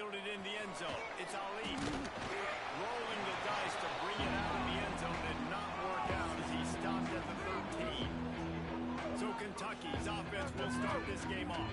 field it in the end zone. It's Ali. Rolling the dice to bring it out of the end zone did not work out as he stopped at the 13. So Kentucky's offense will start this game off.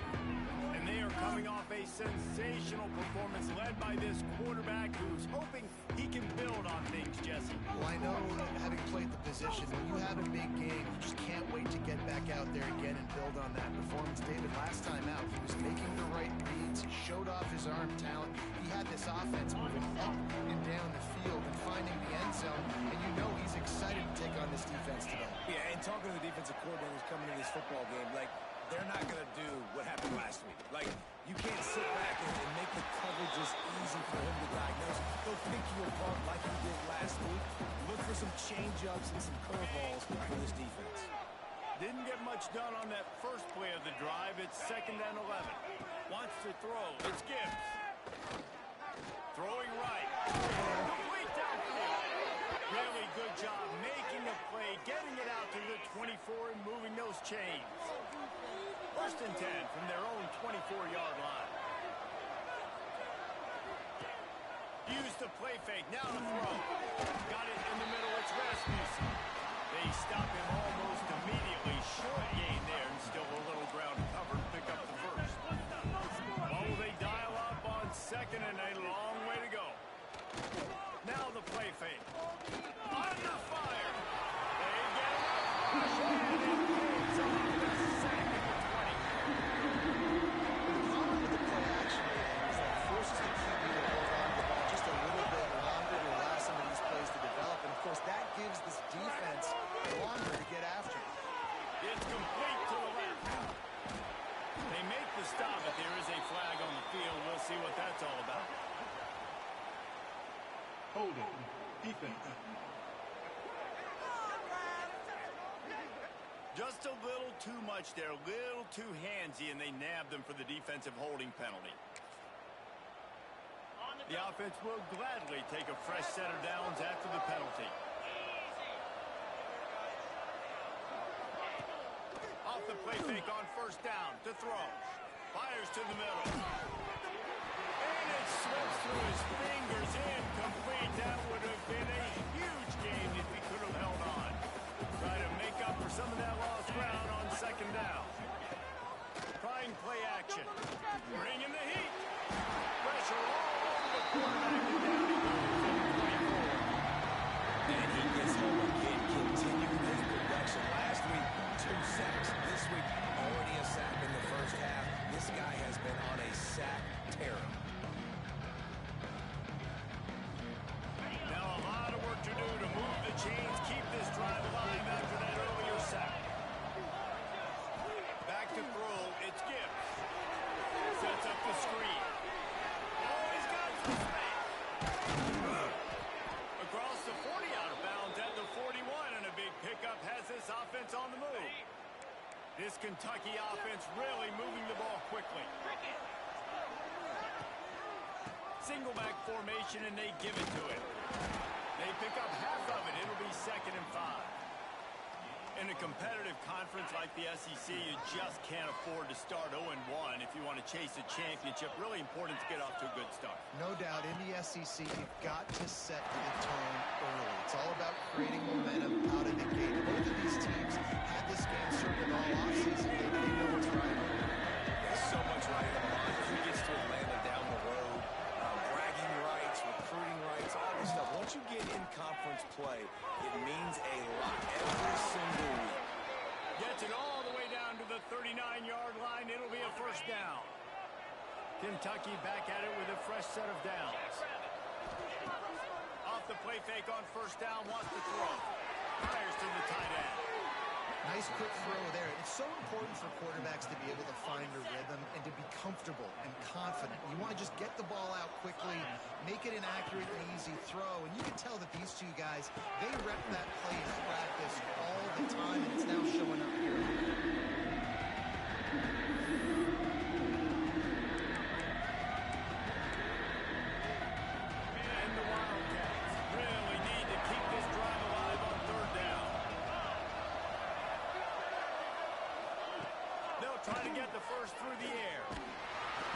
And they are coming off a sensational performance led by this quarterback who's hoping he can build on things, Jesse. Well, I know, having played the position, when you have a big game, you just can't wait to get back out there again and build on that performance. David, last time out, he was making the right reads. He showed off his arm talent. He had this offense moving up and down the field and finding the end zone. And you know he's excited to take on this defense today. Yeah, and talking to the defensive coordinators coming into this football game, like, they're not going to do what happened last week. Like, you can't sit back and make the coverages easy for him to diagnose. He'll pick you apart like he did last week. Look for some change-ups and some curveballs for this defense. Didn't get much done on that first play of the drive. It's 2nd and 11. Wants to throw. It's Gibbs. Throwing right. Complete downfield. Really good job making a play, getting it out to the 24 and moving those chains. 1st and 10 from their own 24-yard line. Use the play fake. Now the throw. Got it in the middle. It's Rasmussen. They stop him almost immediately. Short gain there and still a little ground covered. Pick up the first. Oh, they dial up on 2nd and a long way to go. Now the play fake. Under fire. They get it up. And it pulls off the sack at the 20. The problem with the play action is that it forces the QB to hold on to the ball just a little bit longer to allow some of these plays to develop. And, of course, that gives this defense longer to get after. It's complete to the left. They make the stop, but there is a flag on the field. We'll see what that's all about. Holding. Defense. Just a little too much there, a little too handsy, and they nabbed them for the defensive holding penalty. The offense will gladly take a fresh set of downs after the penalty. Off the play fake on 1st down to throw. Fires to the middle. And it slips through his fingers, incomplete. That would have been a huge gain if he could have held on. Try to make up for some of that lost ground on 2nd down. Trying play action. Bringing the heat. Pressure all over the quarterback. And down he goes at 24. And he gets home again, continuing his production. Last week, 2 sacks. This week, already a sack in the first half. This guy has been on a sack terror. Now a lot of work to do to move the chains, keep this drive alive after that earlier sack. Back to throw, it's Gibbs. Sets up the screen. Oh, he's got some space. Across the 40, out of bounds at the 41, and a big pickup has this offense on the move. This Kentucky offense really moving the ball quickly. Single back formation, and they give it to him. They pick up half of it. It'll be 2nd and 5. In a competitive conference like the SEC, you just can't afford to start 0-1 if you want to chase a championship. Really important to get off to a good start. No doubt, in the SEC, you've got to set the tone early. It's all about creating momentum out of the gate. Both of these teams had this game circled all offseason. They know what's right. There's so much right in the line. Who gets to Atlanta down the road? Bragging rights, recruiting rights, all this stuff. Once you get in conference play, it means a lot every single week. Gets it all the way down to the 39-yard line. It'll be a 1st down. Kentucky back at it with a fresh set of downs. Off the play fake on 1st down, wants to throw. Fires to the tight end. Nice quick throw there. It's so important for quarterbacks to be able to find a rhythm and to be comfortable and confident. You want to just get the ball out quickly, make it an accurate and easy throw. And you can tell that these two guys, they rep that play in practice all the time, and it's now showing up here. Trying to get the first through the air.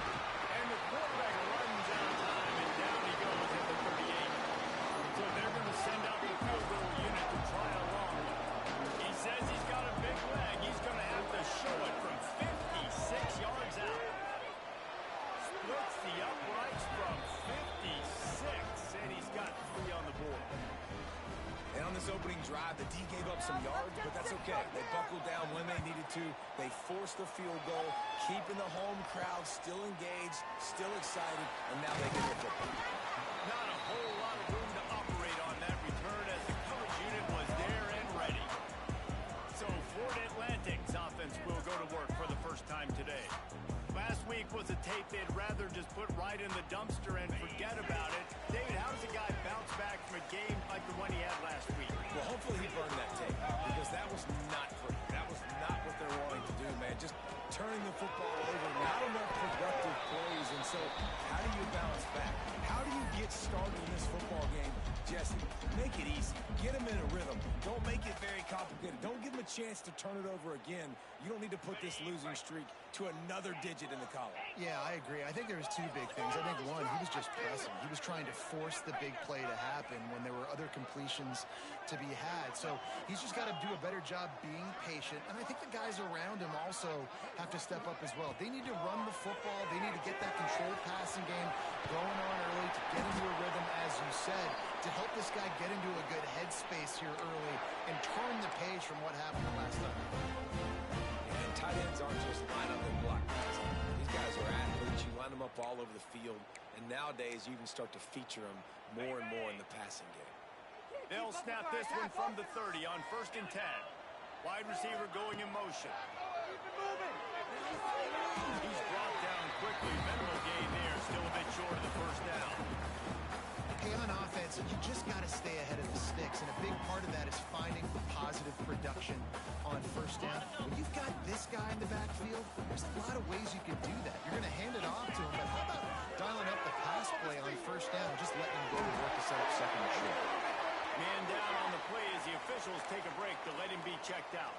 And the quarterback runs out of time, and down he goes at the 38. So they're going to send out the field goal unit to try a long one. He says he's got a big leg. He's going to have to show it from 56 yards out. Splits the uprights from 56, and he's got 3 on the board. And on this opening drive, the D gave up some yards, but that's okay. They buckled down when they needed to. They forced the field goal, keeping the home crowd still engaged, still excited, and now they get the football. Not a whole lot of room to operate on that return as the coverage unit was there and ready. So Florida Atlantic's offense will go to work for the first time today. Last week was a tape they'd rather just put right in the dumpster and forget about it. David, how does a guy bounce back from a game like the one he had last week? Well, hopefully he burned that tape because that was not pretty. That was not what they're wanting to do, man. Just turning the football over, not enough productive plays. And so how do you bounce back? How do you get started in this football game? Jesse, make it easy. Get them in a rhythm. Don't make it very complicated. Don't give them a chance to turn it over again. You don't need to put this losing streak to another digit in the column. Yeah, I agree. I think there was 2 big things. I think one, he was just pressing. He was trying to force the big play to happen when there were other completions to be had. So he's just got to do a better job being patient. And I think the guys around him also have to step up as well. They need to run the football. They need to get that controlled passing game going on early to get into a rhythm, as you said, to help this guy get into a good headspace here early and turn the page from what happened last time. And tight ends aren't just line up and block guys. These guys are athletes. You line them up all over the field. And nowadays, you even start to feature them more and more in the passing game. They'll snap this one from the 30 on 1st and 10. Wide receiver going in motion. He's brought down quickly. Minimal gain there. Still a bit short of the first down. Hey, on offense, you just got to stay ahead of the sticks, and a big part of that is finding positive production on 1st down. When you've got this guy in the backfield, there's a lot of ways you can do that. You're going to hand it off to him, but how about dialing up the pass play on 1st down and just letting him go to work to set up 2nd and short? Man down on the play as the officials take a break to let him be checked out.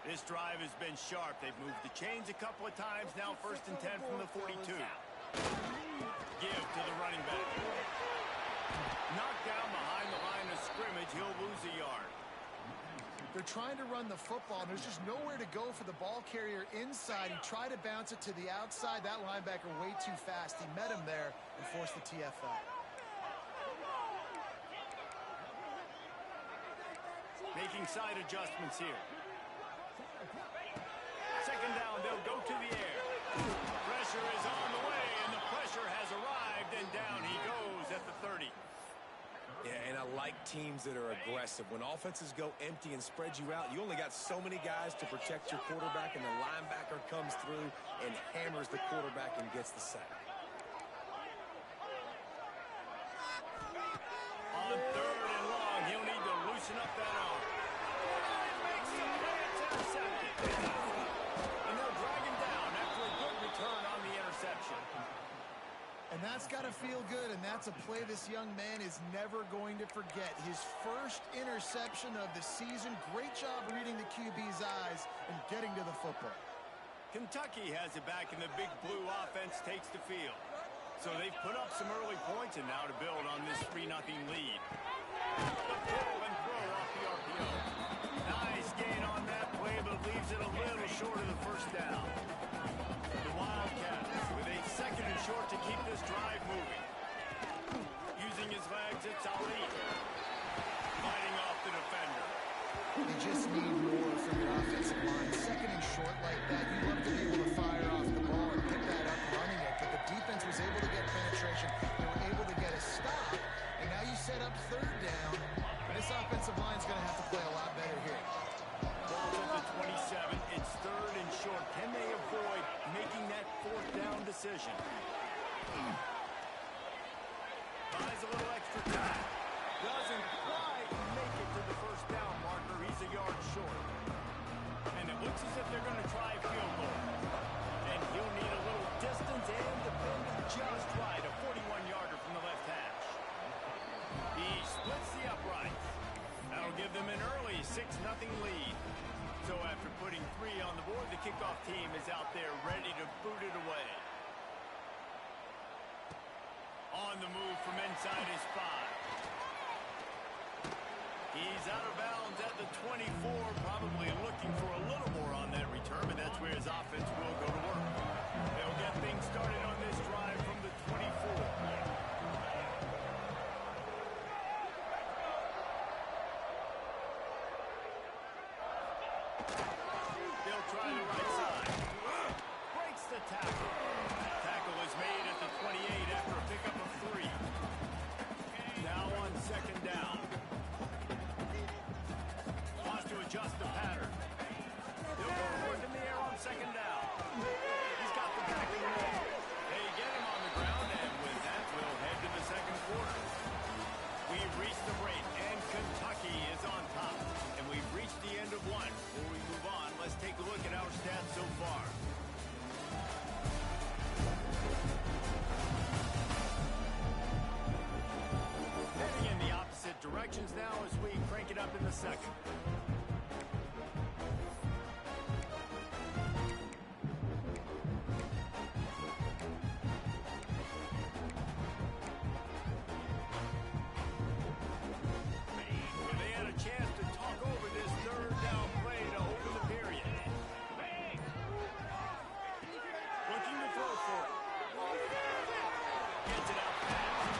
This drive has been sharp. They've moved the chains a couple of times. Now 1st and 10 from the 42. Give to the running back. Knocked down behind the line of scrimmage. He'll lose a yard. They're trying to run the football, and there's just nowhere to go for the ball carrier inside. He tried to bounce it to the outside. That linebacker way too fast. He met him there and forced the TFL. Making side adjustments here. 2nd down, they'll go to the air. Pressure is on the way, and the pressure has arrived, and down he goes at the 30. Yeah, and I like teams that are aggressive. When offenses go empty and spread you out, you only got so many guys to protect your quarterback, and the linebacker comes through and hammers the quarterback and gets the sack. On 3rd and long, he'll need to loosen up that arm. Makes the play, it's intercepted. And they'll drag him down after a good return on the interception. And that's got to feel good, and that's a play this young man is never going to forget. His first interception of the season. Great job reading the QB's eyes and getting to the football. Kentucky has it back, and the big blue offense takes the field. So they've put up some early points, and now to build on this 3-0 lead. The pull and throw off the RPO. Nice gain on that play, but leaves it a little short of the first down. The Wildcats with a 2nd and short to keep this drive moving. Using his legs, it's Ali. Fighting off the defender. You just need more from your offensive line. 2nd and short like that, you love to be able to fire off the ball and pick that up running it. But the defense was able to get penetration. They were able to get a stop. And now you set up 3rd down. And this offensive line is going to have to play a lot better here. Ball at the 27. It's 3rd and short. Can they avoid making that 4th down decision? Buys a little extra time. Doesn't quite make it to the 1st down marker. He's a yard short. And it looks as if they're going to try a field goal. And he'll need a little distance and defend just right. A 41-yarder from the left hash. He splits the uprights. That'll give them an early 6-0 lead. So after on the move from inside his 5. He's out of bounds at the 24, probably looking for a little more on that return, but that's where his offense will go to work. They'll get things started on this drive from the 24. They'll try the right side. Breaks the tackle. That tackle is made at the 28 after a pickup of 3. Now on second down. Wants to adjust the pattern. He'll go to work in the air on second down. He's got the back in the middle. They get him on the ground, and with that, we'll head to the second quarter. We've reached the break, and Kentucky is on top. And we've reached the end of one. Before we move on, let's take a look at our stats so far. Heading in the opposite directions now as we crank it up in the second. They had a chance to talk over this third down play to open the period. Looking to throw for it. Gets it out fast.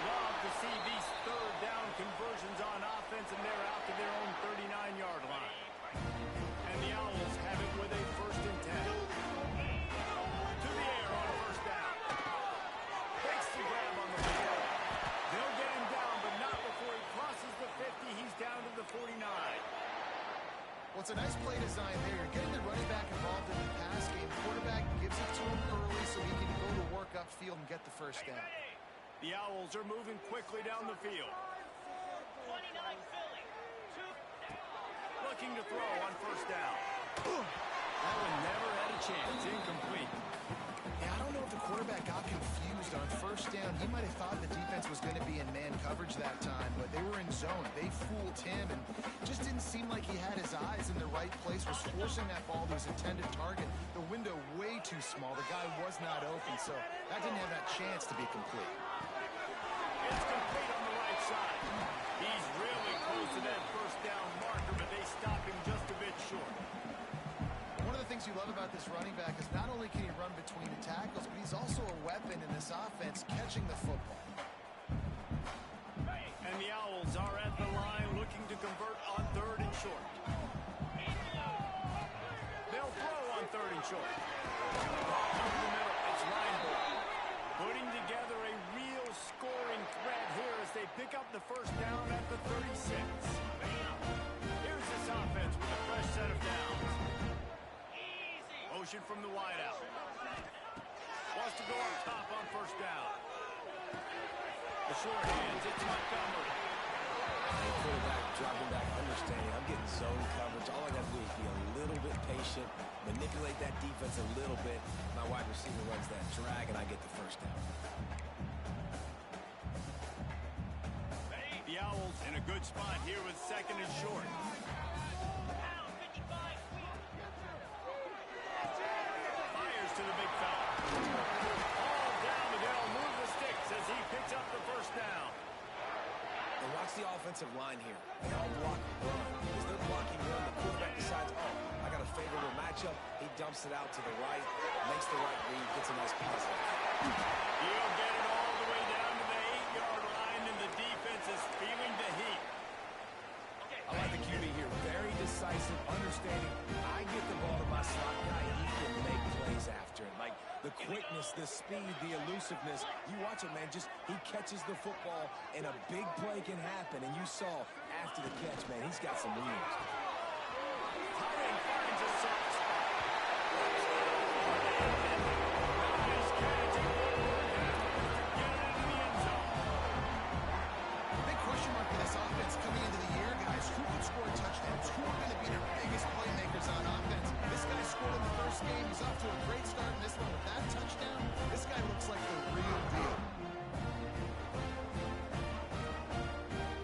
Love to see these third down conversions on offense, and they're out to their own 39-yard line. And the Owls have it with a 1st and 10. To the air on first down. Takes the grab on the field. They'll get him down, but not before he crosses the 50. He's down to the 49. Well, it's a nice play design there. You're getting the running back involved in the pass game. Quarterback gives it to him early so he can go to work upfield and get the first down. The Owls are moving quickly down the field. Looking to throw on first down. That one never had a chance. Incomplete. Yeah, I don't know if the quarterback got confused on first down. He might have thought the defense was going to be in man coverage that time, but they were in zone. They fooled him, and just didn't seem like he had his eyes in the right place, was forcing that ball to his intended target. The window way too small. The guy was not open, so that didn't have that chance to be complete. It's complete on the right side. He's really close to that first down marker, but they stop him just a bit short. One of the things you love about this running back is not only can he run between the tackles, but he's also a weapon in this offense, catching the football. And the Owls are at the line looking to convert on 3rd and short. They'll throw on 3rd and short. Ball up the middle. It's Reinbold putting together a real scoring threat here as they pick up the first down at the 36. Here's this offense with a fresh set of downs. Motion from the wideout. Wants to go up top on first down. The short hands, it's Montgomery. Hey, quarterback dropping back, understanding I'm getting zone coverage. All I got to do is be a little bit patient, manipulate that defense a little bit. My wide receiver runs that drag, and I get the first down. The Owls in a good spot here with 2nd and short. Fires to the big fella. All down, and they'll move the sticks as he picks up the first down. And watch the offensive line here. They all block run. As they're blocking run, the quarterback decides, oh, I got a favorable matchup. He dumps it out to the right, makes the right read, gets a nice pass. He'll get it all the way down to the 8-yard line, and the defense is feeling the heat. I like the QB here. Very decisive, understanding. I get the ball to my slot guy. He can make plays after it. Like the quickness, the speed, the elusiveness. You watch it, man. Just he catches the football, and a big play can happen. And you saw after the catch, man, he's got some wheels. Tight end finds a soft spot. The big question mark for this offense coming into the year, guys, who could score touchdowns? Who are going to be their biggest playmakers on offense? This guy scored in the first game. He's off to a great start in this one with that touchdown. This guy looks like the real deal.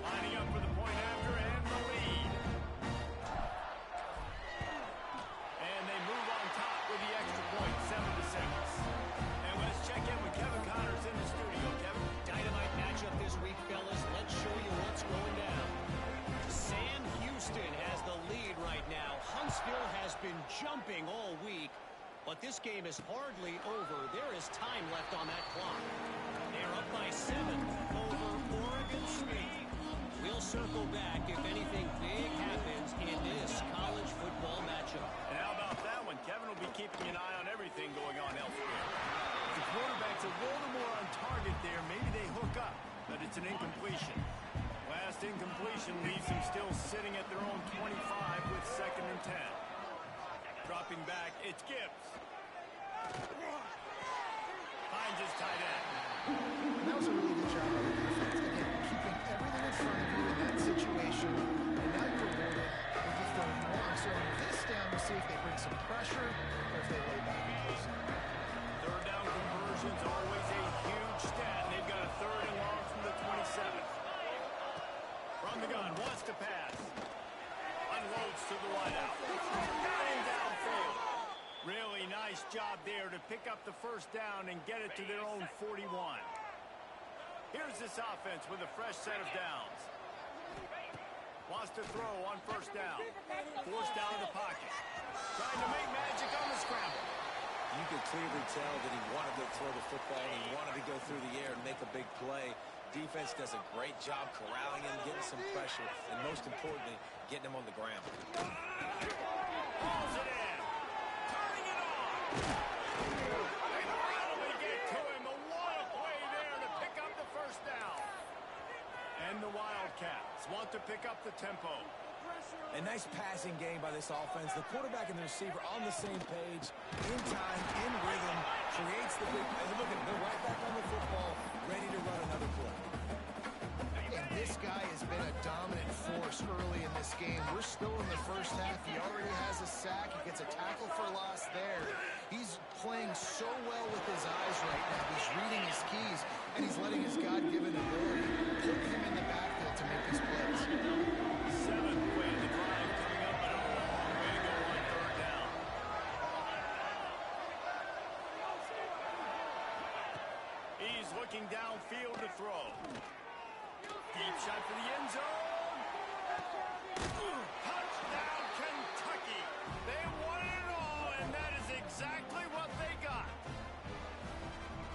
Lining up for the point after and the lead. But this game is hardly over. There is time left on that clock. They're up by 7 over Oregon State. We'll circle back if anything big happens in this college football matchup. And how about that one? Kevin will be keeping an eye on everything going on elsewhere. The quarterback's a little more on target there. Maybe they hook up, but it's an incompletion. Last incompletion leaves them still sitting at their own 25 with 2nd and 10. Dropping back, it's Gibbs. Finds his tight end. That was a really good job by the defense. Again, keeping everything in front of you in that situation. And now you're rewarded with the third and long. So on this down, we'll see if they bring some pressure or if they lay back and play some. Third down conversion's always a huge stat. And they've got a 3rd and long from the 27. From the gun, wants to pass. Unloads to the wideout. Got him downfield. Really nice job there to pick up the 1st down and get it to their own 41. Here's this offense with a fresh set of downs. Wants to throw on 1st down. Forced out of the pocket. Trying to make magic on the scramble. You could clearly tell that he wanted to throw the football and he wanted to go through the air and make a big play. Defense does a great job corralling him, getting some pressure, and most importantly, getting him on the ground. Pulls it in. Turning it on. They finally get to him. What a play there to pick up the 1st down. And the Wildcats want to pick up the tempo. A nice passing game by this offense. The quarterback and the receiver on the same page, in time, in rhythm, creates the big play. Look at them, they're right back on the football, ready to run another play. And this guy has been a dominant force early in this game. We're still in the 1st half. He already has a sack. He gets a tackle for loss there. He's playing so well with his eyes right now. He's reading his keys, and he's letting his God-given ability put him in the backfield to make these plays. 7th way of the drive coming up, and a long way to go on 3rd down. He's looking downfield to throw. Deep shot for the end zone. Touchdown, Kentucky. They won it all, and that is exactly what they got.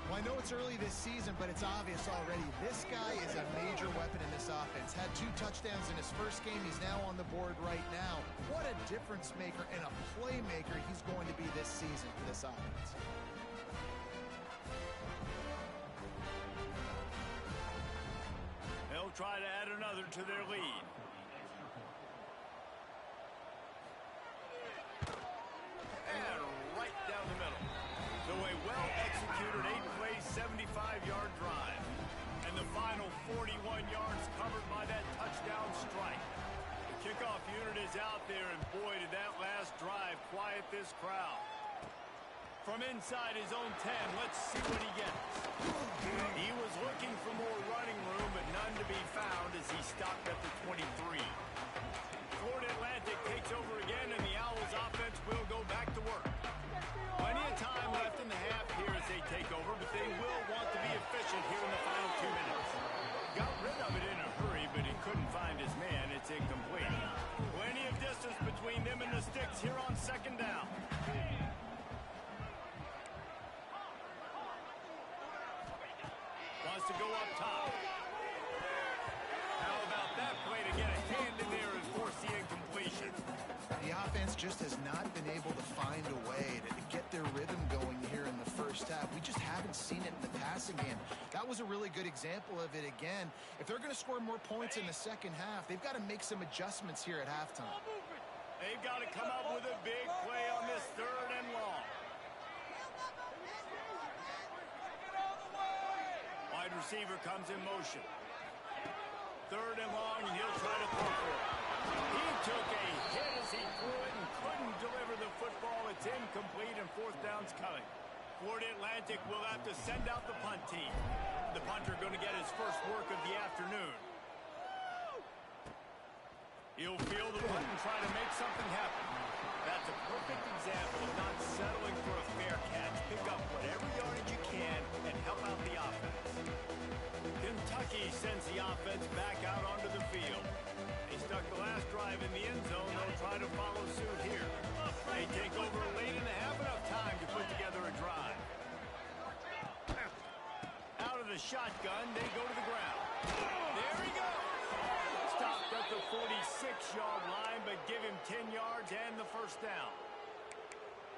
Well, I know it's early this season, but it's obvious already. This guy is a major weapon in this offense. Had 2 touchdowns in his 1st game. He's now on the board right now. What a difference maker and a playmaker he's going to be this season for this offense. They'll try to add another to their lead. And right down the middle. So a well-executed 8-play, 75-yard drive. And the final 41 yards covered by that touchdown strike. The kickoff unit is out there, and boy, did that last drive quiet this crowd. From inside his own 10, let's see what he gets. He was looking for more running room, but none to be found as he stopped at the 23. Florida Atlantic takes over again, and the Owls offense will go back to work. Plenty of time left in the half here as they take over, but they will want to be efficient here in the final 2 minutes. Got rid of it in a hurry, but he couldn't find his man. It's incomplete. Plenty of distance between them and the sticks here on 2nd down. Wants to go up top. How about that play to get a hand in there and force the incompletion? The offense just has not been able to find a way to get their rhythm going here in the 1st half. We just haven't seen it in the passing game. That was a really good example of it again. If they're going to score more points in the 2nd half, they've got to make some adjustments here at halftime. They've got to come up with a big play on this 3rd and long. Wide receiver comes in motion. 3rd and long, and he'll try to throw for it. He took a hit as he threw it and couldn't deliver the football. It's incomplete, and 4th down's coming. Florida Atlantic will have to send out the punt team. The punter going to get his first work of the afternoon. He'll field the punt and try to make something happen. That's a perfect example of not settling for a fair catch. Pick up whatever yardage you can and help out the offense. Kentucky sends the offense back out onto the field. They stuck the last drive in the end zone. They'll try to follow suit here. They take over late in the half, enough time to put the shotgun. They go to the ground. There he goes. Stopped at the 46-yard line, but give him 10 yards and the first down.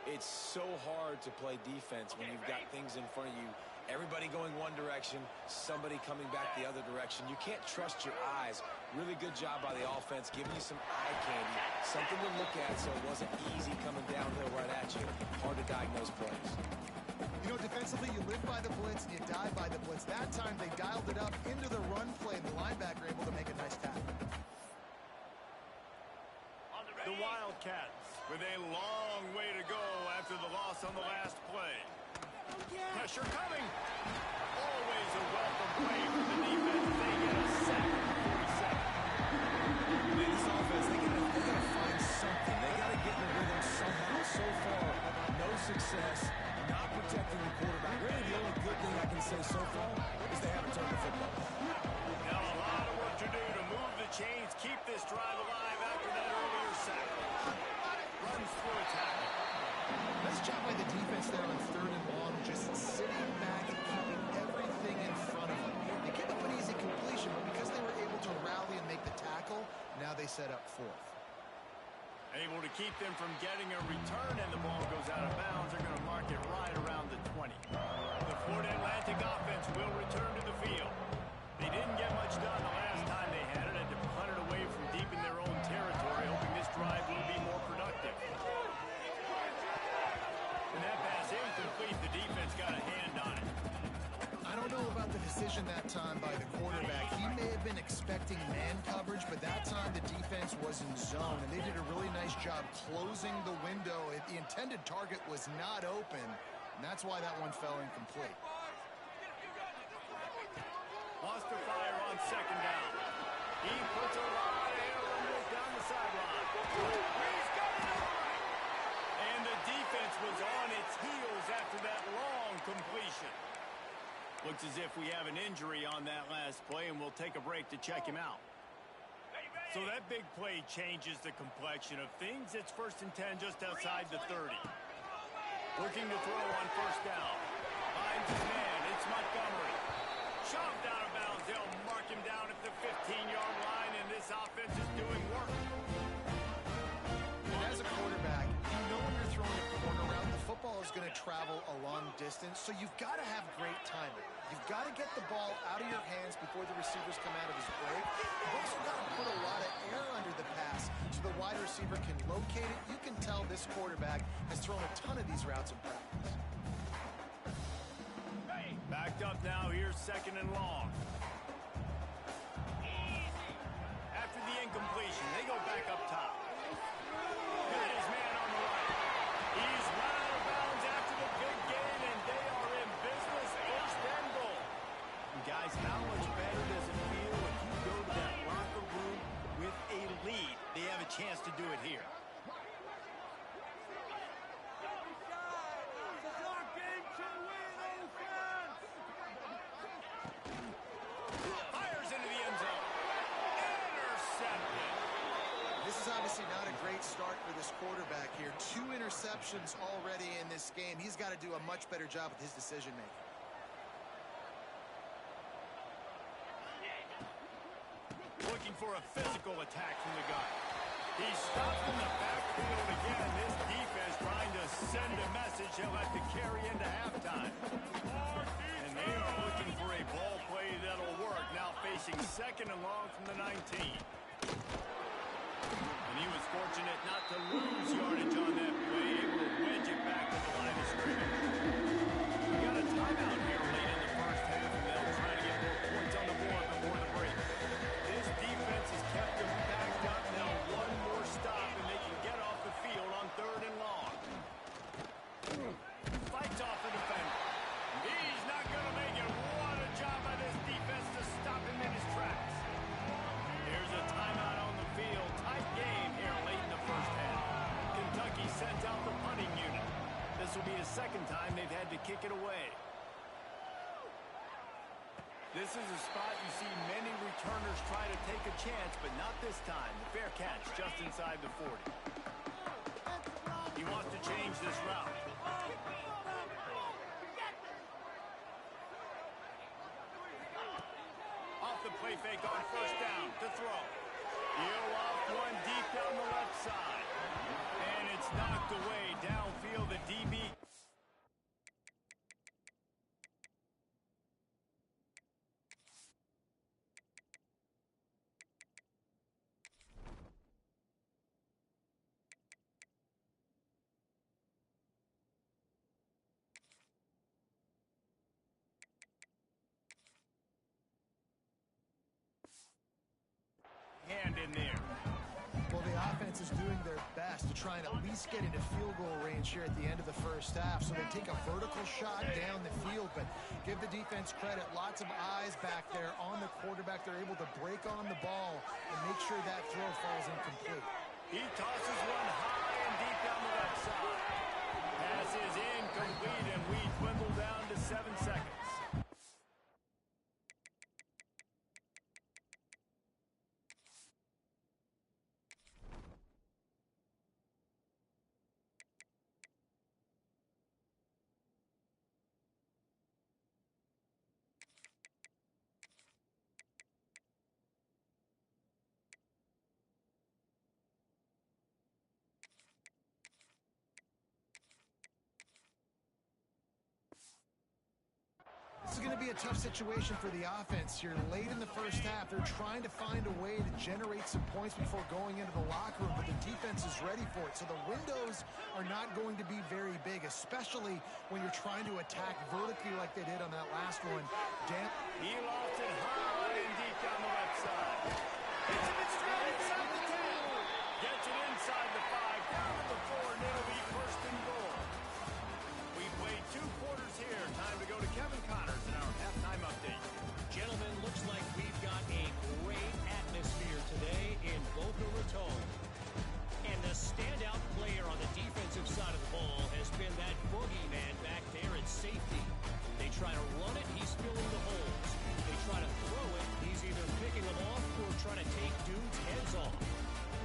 It's so hard to play defense when you've got things in front of you. Everybody going one direction, somebody coming back the other direction. You can't trust your eyes. Really good job by the offense, giving you some eye candy, something to look at so it wasn't easy coming downhill right at you. Hard to diagnose plays. You know, defensively, you live by the blitz and you die by the blitz. That time, they dialed it up into the run play, and the linebacker able to make a nice tackle. The Wildcats with a long way to go after the loss on the last play. Pressure coming. Always a welcome play for the defense. They get a sack at 47. Man, this offense, they gotta find something. They gotta get in the rhythm somehow. So far, no success, not protecting the quarterback. Really, the only good thing I can say so far is they haven't turned the football. Now a lot of work to do to move the chains, keep this drive alive after that earlier sack. Runs through a tackle. Nice job by the defense there on 3rd and long, just sitting back and keeping everything in front of them. They gave up an easy completion, but because they were able to rally and make the tackle, now they set up 4th. Able to keep them from getting a return, and the ball goes out of bounds. They're going to mark it right around the 20. The Florida Atlantic offense will return to the field. They didn't get much done the last time they had it. Had to punt it away from deep in their own territory, hoping this drive will be more productive. And that pass incomplete. The defense got a hand on it. I don't know about the decision that time by the quarterback. He may have been expecting man coverage, but that time the defense was in zone, and they did a really nice job closing the window. The intended target was not open, and that's why that one fell incomplete. Lost to fire on 2nd down. He puts a lot of air under it down the sideline. He's got it all right. And the defense was on its heels after that long completion. Looks as if we have an injury on that last play, and we'll take a break to check him out. So that big play changes the complexion of things. It's 1st and 10 just outside the 30. Looking to throw on 1st down. Finds his man. It's Montgomery. Shoved out of bounds. They'll mark him down at the 15-yard line, and this offense is doing work. And as a quarterback, you know when you're throwing a corner route, the football is going to travel a long distance, so you've got to have great timing. You've got to get the ball out of your hands before the receivers come out of his break. You've also got to put a lot of air under the pass so the wide receiver can locate it. You can tell this quarterback has thrown a ton of these routes in practice. Backed up now. Here's 2nd and long. After the incompletion, they go back up top. Got his man on the right. He's run out of bounds after the big gain, and they are in business. 1st and goal. And guys, how much better does it feel if you go to that locker room with a lead? They have a chance to do it here. Fires into the end zone. Intercepted. This is obviously not a great start for this quarterback here. 2 interceptions already in this game. He's got to do a much better job with his decision-making. Looking for a physical attack from the guy. He stopped in the backfield again. This defense trying to send a message he'll have to carry into halftime. And they are looking for a ball play that'll work. Now facing 2nd and long from the 19. And he was fortunate not to lose yardage on that play, able to wedge it back to the line of scrimmage. We got a timeout here late in the first half, and they'll try to get more points on the board before the break. This defense has kept them backed up. Now one more stop, and they can get off the field on 3rd and long. Fights off the defender. He's not going to make it. What a job by this defense to stop him in his tracks. Here's a timeout on the field. Tight game here late in the first half. Kentucky sends out the punting unit. This will be the 2nd time they've had to kick it away. This is a spot you see many returners try to take a chance, but not this time. The fair catch just inside the 40. He wants to change this route. play fake on first down to throw. He'll off one deep down the left side. And it's knocked away downfield. The DB. Hand in there. Well, the offense is doing their best to try and at least get into field goal range here at the end of the first half. So they take a vertical shot down the field, but give the defense credit. Lots of eyes back there on the quarterback. They're able to break on the ball and make sure that throw falls incomplete. He tosses one high and deep down the left side. Pass is incomplete, and we dwindle down to 7 seconds. This is going to be a tough situation for the offense here. Late in the first half, they're trying to find a way to generate some points before going into the locker room, but the defense is ready for it. So the windows are not going to be very big, especially when you're trying to attack vertically like they did on that last one. He lost it high and deep down the left side. Gets it straight inside the 10. Gets it inside the 5, down to the 4, and it'll be first and goal. We played 2 quarters here. Time to go to Kevin Connors in our halftime update. Gentlemen, looks like we've got a great atmosphere today in Boca Raton. And the standout player on the defensive side of the ball has been that boogeyman back there at safety. They try to run it, he's filling the holes. They try to throw it, he's either picking them off or trying to take dudes' heads off.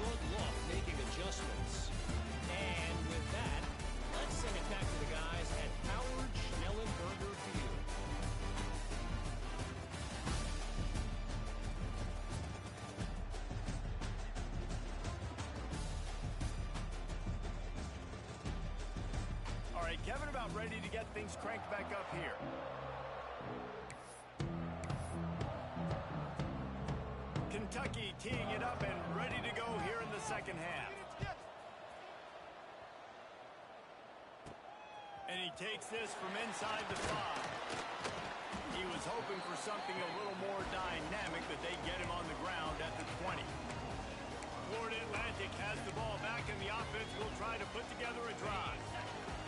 Good luck making adjustments. And with that, let's send it back to the guys at Howard Schnellenberger Field. All right, Kevin, about ready to get things cranked back up here. Kentucky teeing it up and ready to go here in the second half. And he takes this from inside the 5. He was hoping for something a little more dynamic, but they get him on the ground at the 20. Florida Atlantic has the ball back, and the offense will try to put together a drive.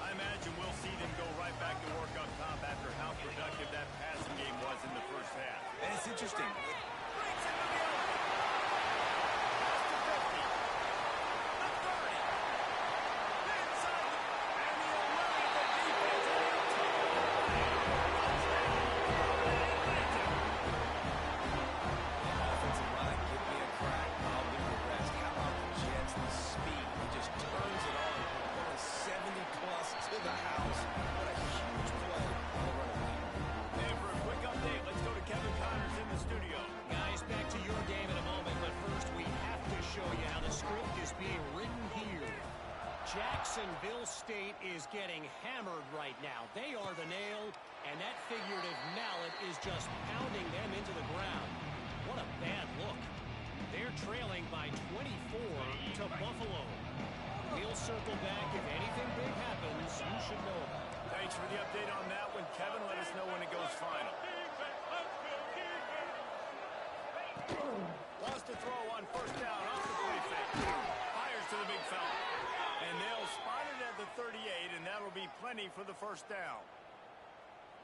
I imagine we'll see them go right back to work up top after how productive that passing game was in the first half. And it's interesting. Breaks into the open. Past the 50. The 30. Inside the... And the 11. The defense able to take it away. Offensive line, give me a crack, I'll do the rest. How about the Jets, the speed? He just turns it on. What a 70-plus to the house. What a huge play on the running back. And for a quick update, let's go to Kevin Connors in the studio. Guys, back to your game in a moment, but first we have to show you how the script is being written here. Jacksonville State is getting hammered right now. They are the nail, and that figurative mallet is just pounding them into the ground. What a bad look. They're trailing by 24 to Buffalo. We'll circle back. If anything big happens, you should know about it. Thanks for the update on that one, Kevin. Let us know when it goes final. Lost a throw on first down off the play fake. Fires to the big fella. And they'll spot it at the 38, and that'll be plenty for the first down.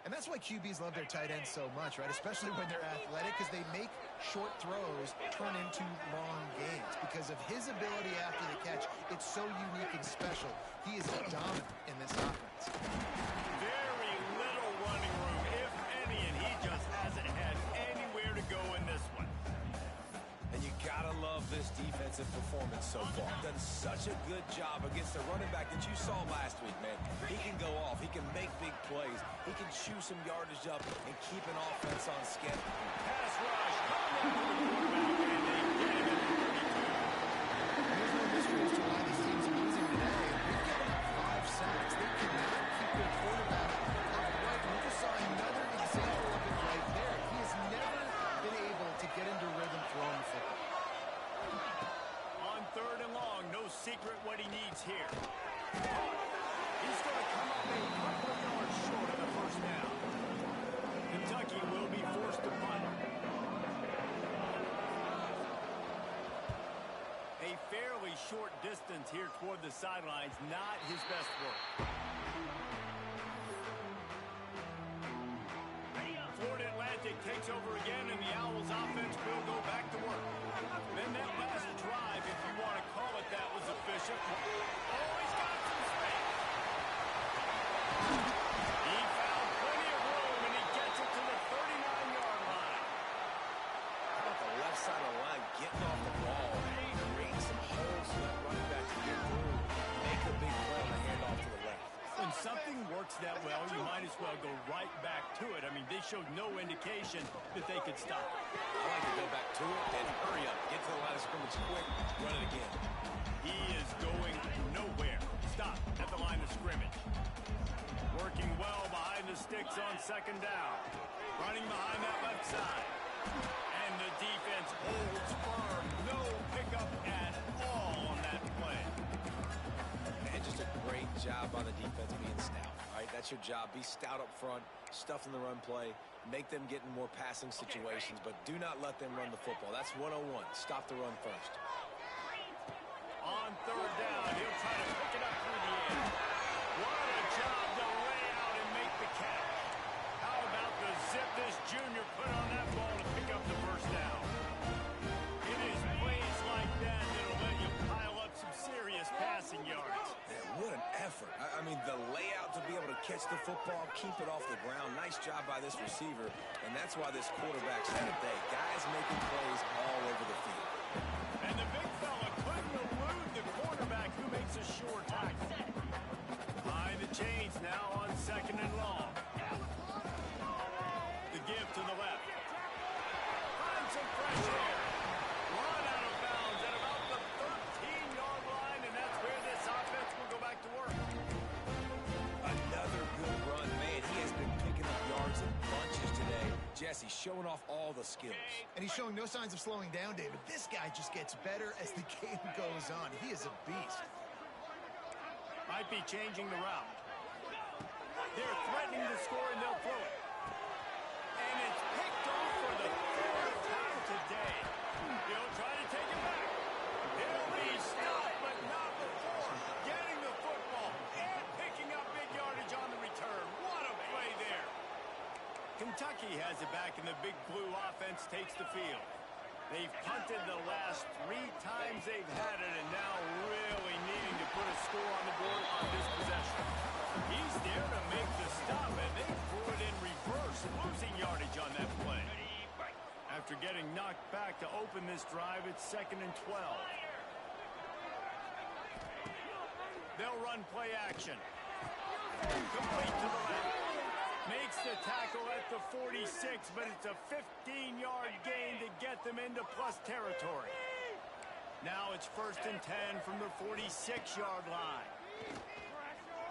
And that's why QBs love their tight ends so much, right? Especially when they're athletic, because they make short throws turn into long gains. Because of his ability after the catch, it's so unique and special. He is dominant in this offense. Very little running room, if any, and he just hasn't had anywhere to go in this one. And you gotta love this defensive performance so far. Done such a good job against the running back that you saw last week, man. He can go off. He can make big plays. He can chew some yardage up and keep an offense on schedule. Pass rush. here. He's going to come up a couple of yards short of the first down. Kentucky will be forced to punt. A fairly short distance here toward the sidelines, not his best work. Florida Atlantic takes over again, and the Owls offense will go back to work. Then that last drive, if you want to call it that, was efficient. Oh, he's got some space. He found plenty of room, and he gets it to the 39-yard line. How about the left side of the line getting off the ball, creating some holes for that running back to get through, make a big play on the handoff to the left. When something works that well, you might as well go right back to it. I mean, they showed no indication that they could stop. I like to go back to it, then hurry up, get to the line of scrimmage quick, run it again. He is going nowhere. Stop at the line of scrimmage. Working well behind the sticks on second down. Running behind that left side. And the defense holds firm. No pickup at all on that play. And just a great job by the defense being stout. All right, that's your job. Be stout up front, stuff in the run play, make them get in more passing situations, but do not let them run the football. That's 101. Stop the run first. On third down, he'll try to pick it up through the air. What a job to lay out and make the catch. How about the zip this junior put on that ball to pick up the first down? It is plays like that that'll let you pile up some serious passing yards. Man, what an effort. I mean, the layout to be able to catch the football, keep it off the ground. Nice job by this receiver, and that's why this quarterback's had a day. Guys making plays all over the field. And the big fella couldn't elude the quarterback who makes a sure tackle. Behind the chains now on second and long. The give to the left. Find some fresh air. Run out of bounds at about the 13-yard line, and that's where this offense will go back to work. Another good run. Man, he has been picking up yards in bunches today. Jesse showing off all the skills. And he's showing no signs of slowing down, David. This guy just gets better as the game goes on. He is a beast. Might be changing the route. They're threatening to score, and they'll throw it. And it's picked off for the third time today. He'll try to take it back. He'll be stopped, but not before getting the football and picking up big yardage on the return. What a play there. Kentucky has it back, and the big blue offense takes the field. They've punted the last 3 times they've had it, and now really needing to put a score on the board on this possession. He's there to make the stop, and they threw it in reverse, losing yardage on that play. After getting knocked back to open this drive, it's 2nd and 12. They'll run play action. Complete to the left. Makes the tackle at the 46, but it's a 15-yard gain to get them into plus territory. Now it's 1st and 10 from the 46-yard line.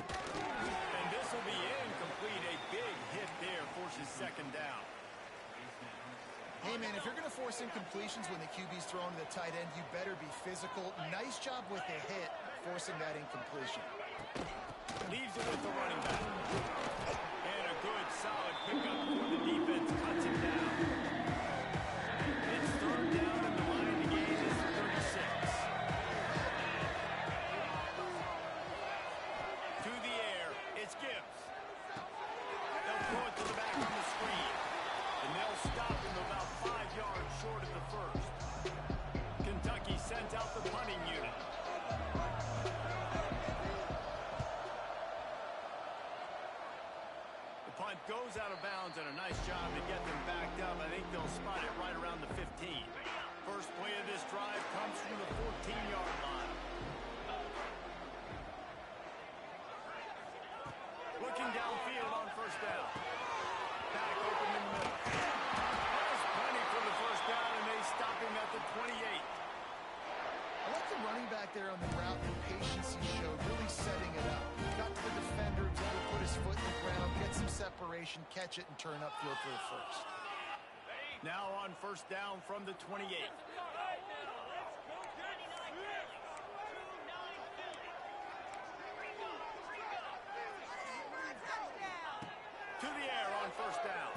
And this will be incomplete. A big hit there forces 2nd down. Hey, man, if you're going to force incompletions when the QB's throwing to the tight end, you better be physical. Nice job with the hit, forcing that incompletion. Leaves it with the running back. And a good, solid pickup before the defense cuts him down. It's 3rd down, and the line of the game is 36. To the air, it's Gibbs. They'll throw it to the back on the screen. And they'll stop him about 5 yards short of the first. Kentucky sent out the punting unit. The punt goes out of bounds, and a nice job to get them backed up. I think they'll spot it right around the 15. First play of this drive comes from the 14-yard line. Looking downfield on 1st down. Back open in the middle. There's plenty for the 1st down, and they stop him at the 28. I like the running back there on the route and the patience he showed, really setting it up. Got to the defender, was able to put his foot in the ground, get some separation, catch it, and turn upfield for the first. Now on 1st down from the 28. first down.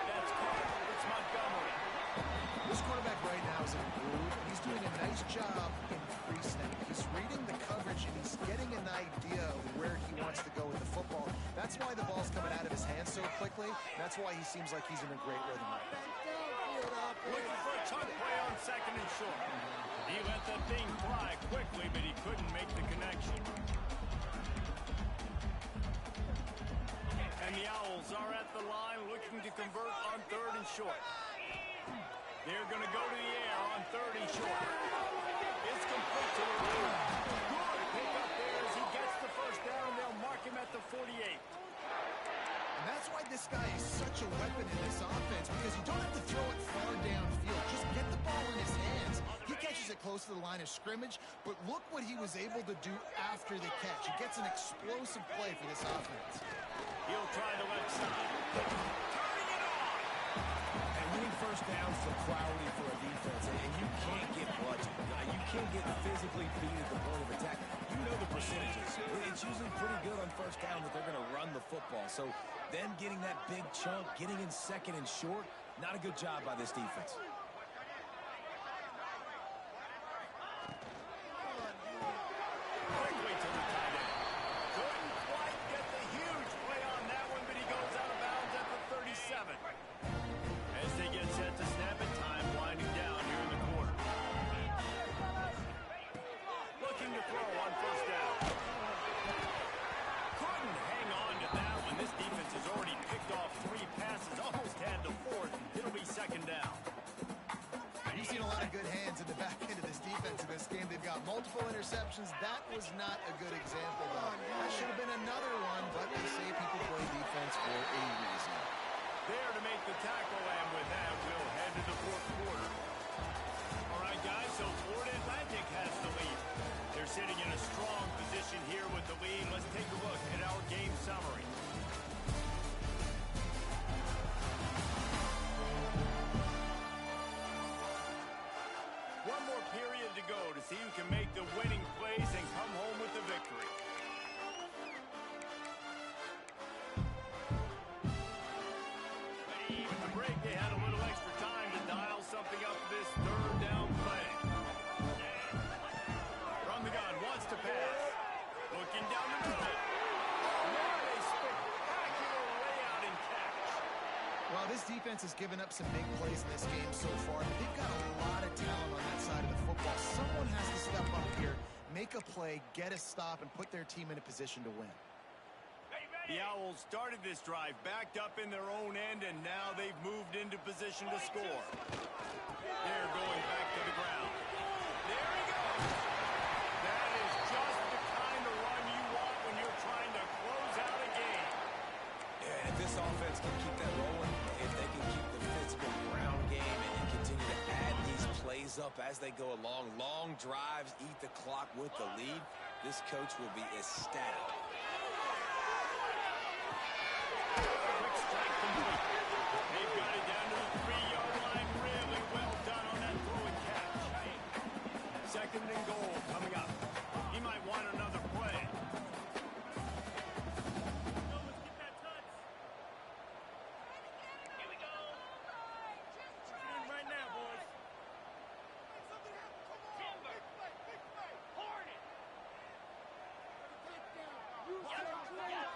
That's caught. It's Montgomery. This quarterback right now is in a groove. He's doing a nice job in pre-snap. He's reading the coverage, and he's getting an idea of where he wants to go with the football. That's why the ball's coming out of his hands so quickly. That's why he seems like he's in a great rhythm right now. Looking for a chunk play on second and short. He let that thing fly quickly, but he couldn't make the connection. And the Owls are at the line looking to convert on third and short. They're going to go to the air on third and short. It's complete to the runner. Good pick up there as he gets the first down. They'll mark him at the 48. And that's why this guy is such a weapon in this offense, because you don't have to throw it far downfield. Just get the ball in his hands. He catches it close to the line of scrimmage, but look what he was able to do after the catch. He gets an explosive play for this offense. He'll try the left side. Turning it on. And winning first downs is a priority for a defense, and you can't get bludgeoned. You can't get physically beat at the point of attack. You know the percentages. It's usually pretty good on first down that they're going to run the football. So them getting that big chunk, getting in second and short, not a good job by this defense. Quickly to the tight end. Couldn't quite get the huge play on that one, but he goes out of bounds at the 37. As they get set to snap it, time winding down here in the quarter. Looking to throw on first down. Couldn't hang on to that one. This defense has already picked off 3 passes, almost had the 4th. It'll be second down. You've seen a lot of good hands in the back end of this defense in this game. They've got multiple interceptions. That was not a good example, though. That should have been another one, but they say people play defense for a reason. There to make the tackle, and with that, we'll head to the 4th quarter. All right, guys, so Florida Atlantic has the lead. They're sitting in a strong position here with the lead. Let's take a look at our game summary. One more period to go to see who can make the winning plays and come home with the victory. With the break, they had a little extra time to dial something up this third down play. From the gun, wants to pass. Looking down the middle. What a spectacular layout and catch. Well, this defense has given up some big plays in this game so far, but they've got a lot of talent on that side of the football. Someone has to step up here, make a play, get a stop, and put their team in a position to win. The Owls started this drive backed up in their own end, and now they've moved into position to score. They're going back to the ground. There he goes. That is just the kind of run you want when you're trying to close out a game. Yeah, if this offense can keep that rolling, if they can keep the physical ground game and continue to add these plays up as they go along, long drives, eat the clock with the lead, this coach will be ecstatic. Quick strike complete. They've got it down to the 3-yard line. Really well done on that throw and catch. Second and goal coming up. He might want another play. Here we go. Right now, boys. Timber. Hornet. Yep.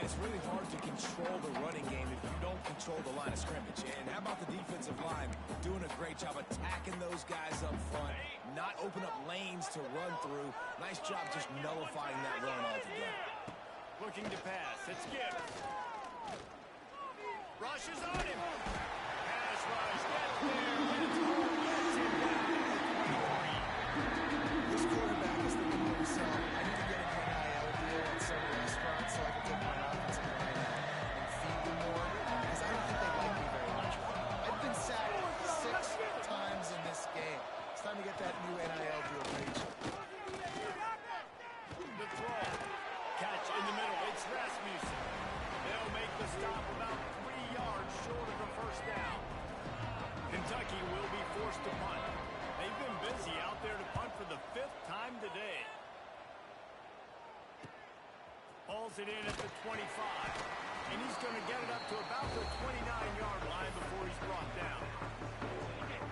Yeah, it's really hard to control the running game if you don't control the line of scrimmage. And how about the defensive line doing a great job attacking those guys up front, not open up lanes to run through. Nice job just nullifying that run altogether. Looking to pass. It's Gibbs. Rushes on him. Pass rush. Gets there. Gets home. Gets him down at the 23. This quarterback is thinking to himself, I need to get an NIL deal at some restaurant so I can take my offensive line out and feed them more, because I don't think they like me very much right now. I've been sacked 6 times in this game. It's time to get that new NIL deal reached. The throw. Catch in the middle. It's Rasmussen. They'll make the stop about 3 yards short of the first down. Kentucky will be forced to punt. They've been busy out there to punt for the 5th time today. Hauls it in at the 25. And he's going to get it up to about the 29-yard line before he's brought down.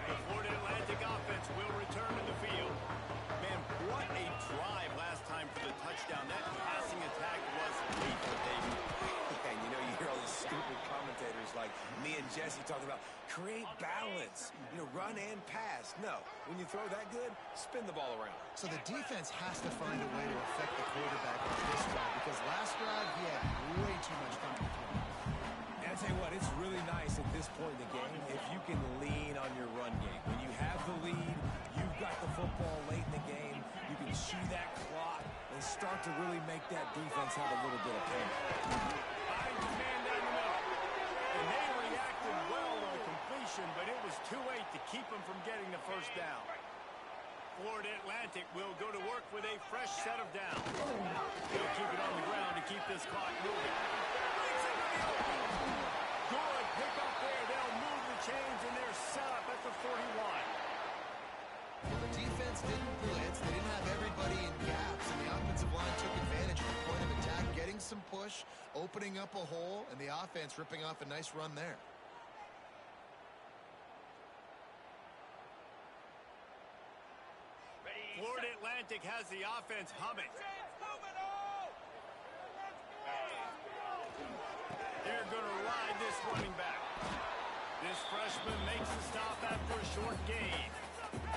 The Florida Atlantic offense will return to the field. Man, what a drive last time for the touchdown. That passing attack was lethal, David. And you know, you hear all these stupid commentators like me and Jesse talking about create balance, you know, run and pass. No, when you throw that good, spin the ball around. So the defense has to find a way to affect the quarterback on this drive, because last drive he had way too much coming through. And I tell you what, it's really nice at this point in the game if you can lean on your run game. When you have the lead, you've got the football late in the game, you can chew that clock and start to really make that defense have a little bit of pain. Finds the man down the middle. And they reacted well to the completion, but it was too late to keep them from getting the first down. Florida Atlantic will go to work with a fresh set of downs. They'll keep it on the ground to keep this clock moving. Breaks into the open. Good pick up there. They'll move the chains, and they're set up at the 41. Well, the defense didn't blitz. They didn't have everybody in gaps, and the offensive line took advantage of the point of attack, getting some push, opening up a hole, and the offense ripping off a nice run there. Florida Atlantic has the offense humming. They're going to ride this running back. This freshman makes the stop after a short gain.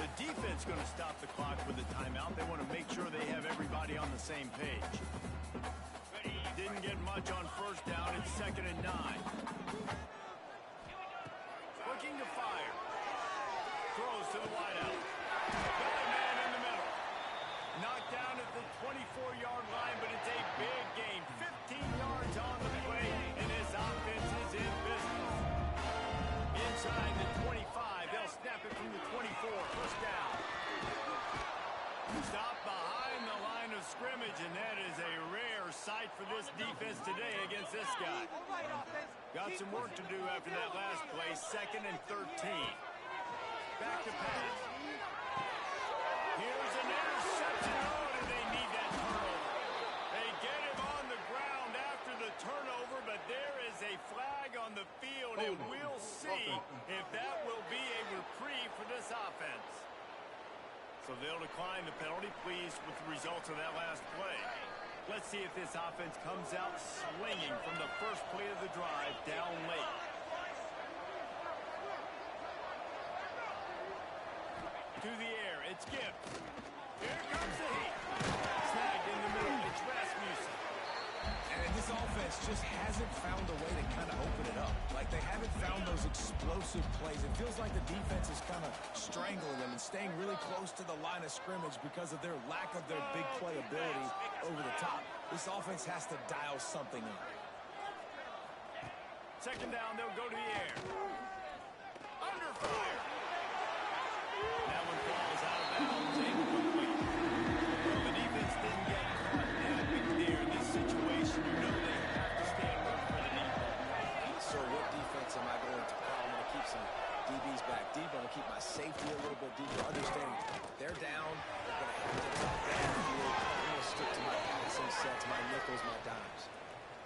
The defense going to stop the clock with a timeout. They want to make sure they have everybody on the same page. Didn't get much on first down. It's 2nd and 9. Looking to fire. Throws to the wideout. Got a man in the middle. Knocked down at the 24-yard line, but it's a big gain. 15 yards on the play, and his offense is in business. Inside the 25, they'll snap it from the 24. First down. Stop behind the line of scrimmage, and that is a rare sight for this defense today against this guy. Got some work to do after that last play. 2nd and 13. Back to pass. Here's an interception. Oh, do they need that turnover? They get him on the ground after the turnover, but there is a flag on the field, and we'll see if that will be a reprieve for this offense. So they'll decline the penalty, pleased with the results of that last play. Let's see if this offense comes out swinging from the first play of the drive down late. To the air, it's Gibbs. Here comes the heat. Snagged in the middle, it's Rasmussen. And this offense just hasn't found a way to kind of open it up. Like, they haven't found those explosive plays. It feels like the defense is kind of strangling them and staying really close to the line of scrimmage because of their lack of their big play ability over the top. This offense has to dial something up. 2nd down, they'll go to the air. Under fire. That one falls out of bounds, incomplete. Well, the defense didn't get caught napping there in this situation. You know they have to stay alert for the deep ball. So what defense am I going to call? I'm going to keep some DBs back deep. I'm going to keep my safety a little bit deeper. Understanding they're down. They're going to have to drop down the field. I'm going to stick to my passing sets, my nickels, my dimes.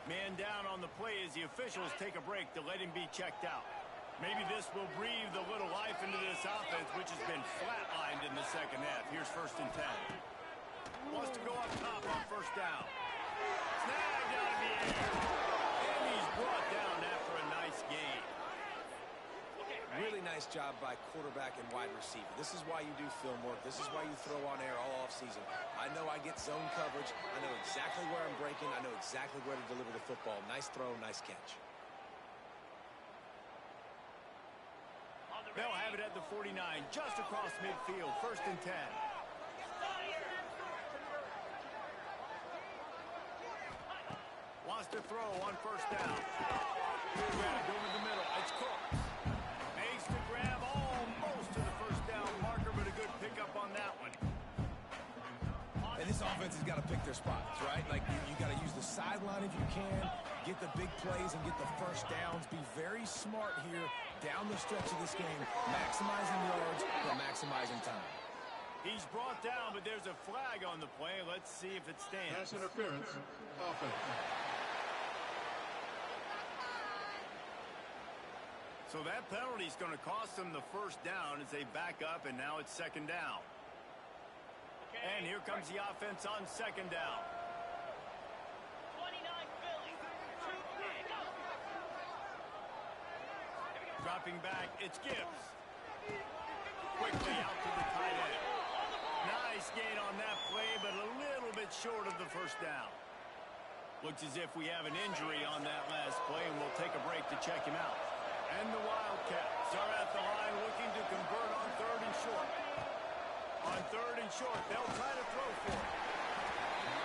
Man down on the play as the officials take a break to let him be checked out. Maybe this will breathe a little life into this offense, which has been flatlined in the second half. Here's 1st and 10. Wants to go up top on first down. Snagged out of the air. And he's brought down after a nice gain. Really nice job by quarterback and wide receiver. This is why you do film work. This is why you throw on air all offseason. I know I get zone coverage. I know exactly where I'm breaking. I know exactly where to deliver the football. Nice throw, nice catch. They'll have it at the 49, just across midfield, 1st and 10. Wants to throw on 1st down. Grabbed over the middle. It's Cook. Makes the grab almost to the 1st down marker, but a good pickup on that one. And this offense has got to pick their spots, right? Like, you got to use the sideline if you can, get the big plays and get the 1st downs. Be very smart here down the stretch of this game, maximizing yards, but maximizing time. He's brought down, but there's a flag on the play. Let's see if it stands. Pass interference. Offense. So that penalty is going to cost them the 1st down as they back up, and now it's 2nd down. And here comes the offense on 2nd down. 29 Philly. Dropping back, it's Gibbs. Quickly out to the tight end. Nice gain on that play, but a little bit short of the 1st down. Looks as if we have an injury on that last play, and we'll take a break to check him out. And the Wildcats are at the line looking to convert on 3rd and short. On 3rd and short, they'll try to throw for it.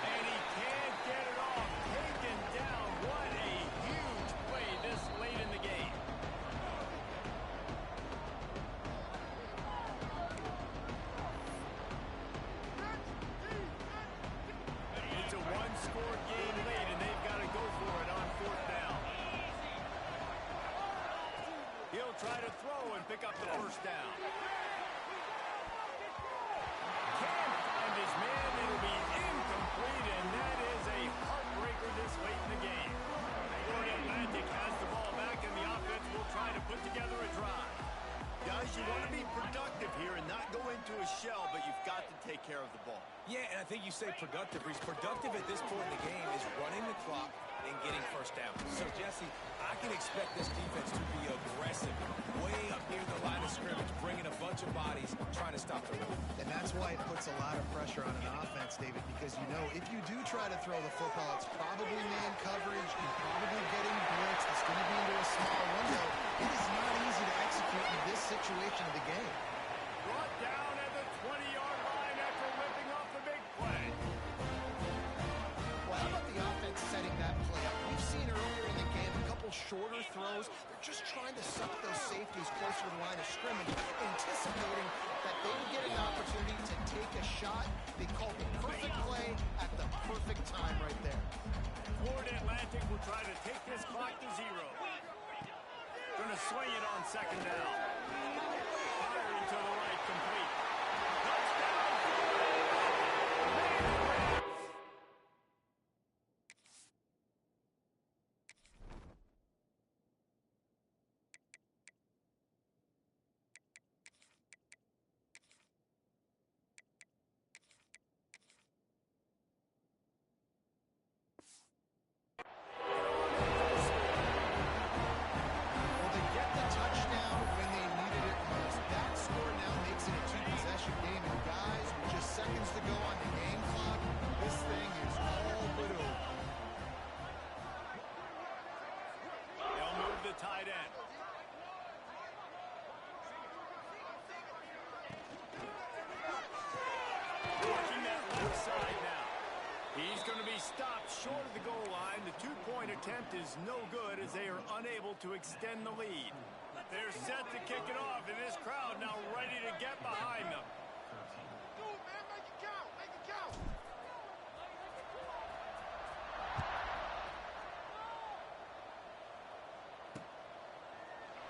And he can't get it off. Taken down. What a huge play this late in the game. It's a one-score game late, and they've got to go for it on 4th down. He'll try to throw and pick up the 1st down. Can't find his man. It'll be incomplete, and that is a heartbreaker this late in the game. Florida Atlantic has the ball back, and the offense will try to put together a drive. Guys, you want to be productive here and not go into a shell, but you've got to take care of the ball. Yeah, and I think you say productive. He's productive at this point in the game is running the clock and getting 1st down. So, Jesse, I can expect this defense to be aggressive, way up near the line of scrimmage, bringing a bunch of bodies, trying to stop the run. And that's why it puts a lot of pressure on an offense, David, because you know if you do try to throw the football, it's probably man coverage, you're probably getting blitzed, it's going to be into a small window. It is not easy to execute in this situation of the game. Brought down at the 20-yard line after ripping off the big play. Well, how about the offense setting that play up? We've seen earlier in the game a couple shorter throws. They're just trying to suck those safeties closer to the line of scrimmage, anticipating that they would get an opportunity to take a shot. They called the perfect play at the perfect time right there. Florida Atlantic will try to take this clock to 0. Going to swing it on 2nd down. Firing to the right, complete. Touchdown! Well, they get the touchdown when they needed it most. That score now makes it a 2-possession game. And guys, with just seconds to go on the game clock, this thing is all but over. They'll move the tight end. Working that left side now. He's going to be stopped short of the goal line. The 2-point attempt is no good as they are unable to extend the lead. They're set to kick it off, and this crowd now ready to get behind them. Do it, man. Make it count. Make it count.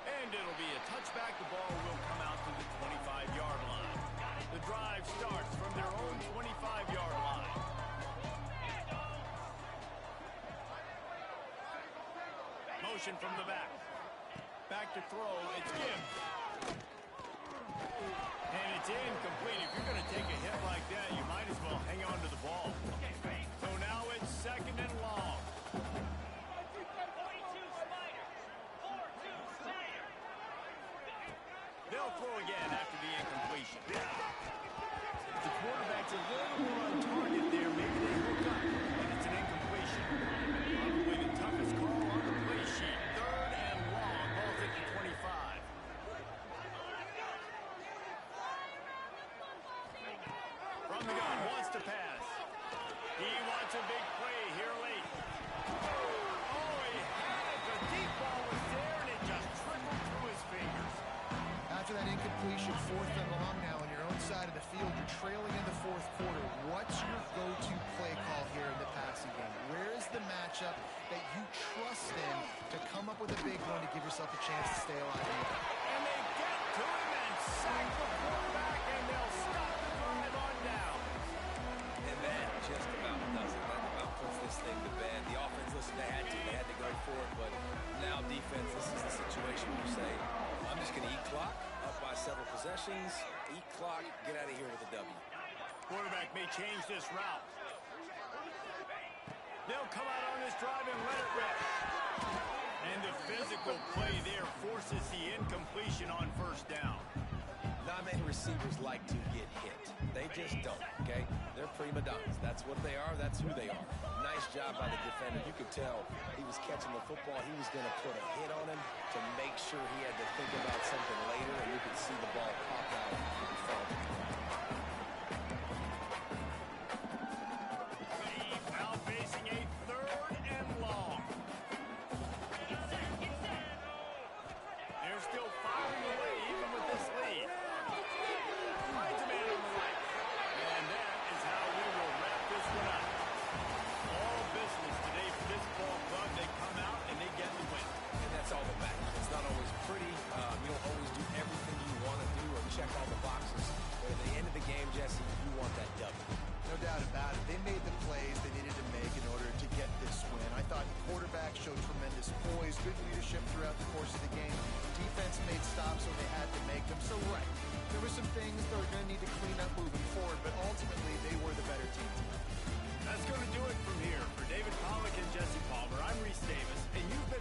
And it'll be a touchback. The ball will come out to the 25-yard line. The drive starts from their own 25-yard line. Motion from the back. Back to throw. It's Gibbs. And it's incomplete. If you're going to take a hit like that, you might as well hang on to the ball. So now it's second and long. 42 Spider. 4-2 Spider. They'll throw again after the incompletion. The quarterback's a little more on target there. Maybe they hook up, and it's an incompletion. Probably the toughest call on the play sheet. Third and long, both at the 25. From the gun, wants to pass. He wants a big play here late. Oh, he had it. The deep ball was there, and it just trickled through his fingers. After that incompletion, fourth and long now on your own side of the field, you're trailing in the fourth quarter. What's your go-to play call here in the passing game? Where is the matchup that you trust in to come up with a big one to give yourself a chance to stay alive? And they get to him and sack the quarterback, and they'll stop the drive on down. And that just about does it. That about puts this thing to bed. The offense, listen, they had to go for it, but now defense, this is the situation where you say, I'm just going to eat clock, up by several possessions, eat clock, get out of here with a W. Quarterback may change this route. They'll come out on this drive and let it rip. And the physical play there forces the incompletion on first down. Not many receivers like to get hit. They just don't, okay? They're prima donnas. That's what they are. That's who they are. Nice job by the defender. You could tell he was catching the football. He was going to put a hit on him to make sure he had to think about something later, and you could see the ball pop out in front of him. Now facing a third and long. They're still firing away even with this lead. Finds a man on the right. And that is how we will wrap this one up. All business today for this ball club. They come out and they get the win. And that's all that matters. It's not always pretty. You don't always do everything you want to do or check all the boxes. But at the end of the game, Jesse, you want that W. No doubt about it. They made the plays they needed to make in order to get this win. I thought the quarterback showed tremendous poise, good leadership throughout the course of the game. Defense made stops when they had to make them. So, right, there were some things they were going to need to clean up moving forward, but ultimately they were the better team tonight. That's going to do it from here. For David Pollack and Jesse Palmer, I'm Reese Davis, and you've been